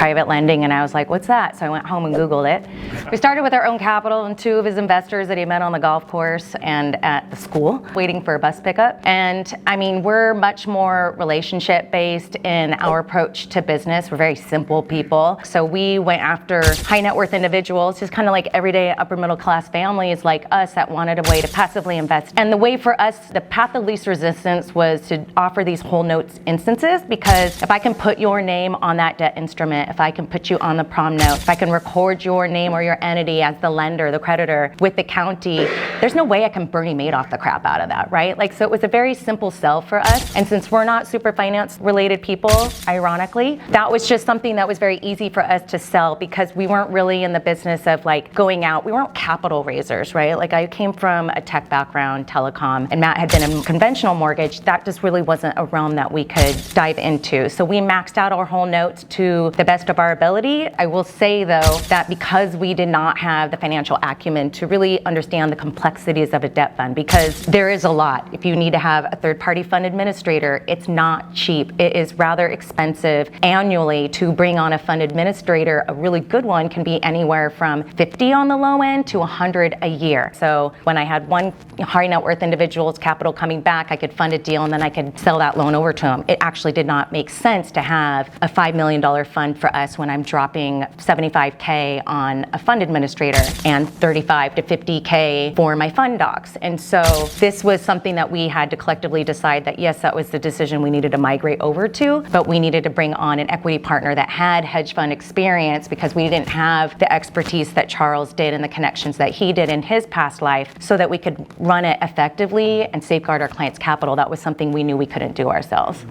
private lending, and I was like, what's that? So I went home and Googled it. We started with our own capital and 2 of his investors that he met on the golf course and at the school, waiting for a bus pickup. And I mean, we're much more relationship based in our approach to business. We're very simple people. So we went after high net worth individuals, just kind of like everyday upper middle class families like us that wanted a way to passively invest. And the way for us, the path of least resistance was to offer these whole notes instances, because if I can put your name on that debt instrument, if I can put you on the prom note, if I can record your name or your entity as the lender, the creditor with the county, there's no way I can Bernie Madoff the crap out of that, right? Like, so it was a very simple sell for us. And since we're not super finance related people, ironically, that was just something that was very easy for us to sell, because we weren't really in the business of like going out. We weren't capital raisers, right? Like, I came from a tech background, telecom, and Matt had been in conventional mortgage. That just really wasn't a realm that we could dive into. So we maxed out our whole notes to the best of our ability. I will say though, that because we did not have the financial acumen to really understand the complexities of a debt fund, because there is a lot. If you need to have a third-party fund administrator, it's not cheap. It is rather expensive annually to bring on a fund administrator. A really good one can be anywhere from 50 on the low end to 100 a year. So when I had one high net worth individual's capital coming back, I could fund a deal and then I could sell that loan over to him. It actually did not make sense to have a $5 million fund for us when I'm dropping $75K on a fund administrator and $35 to $50K for my fund docs. And so this was something that we had to collectively decide that yes, that was the decision we needed to migrate over to, but we needed to bring on an equity partner that had hedge fund experience, because we didn't have the expertise that Charles did and the connections that he did in his past life, so that we could run it effectively and safeguard our clients' capital. That was something we knew we couldn't do ourselves.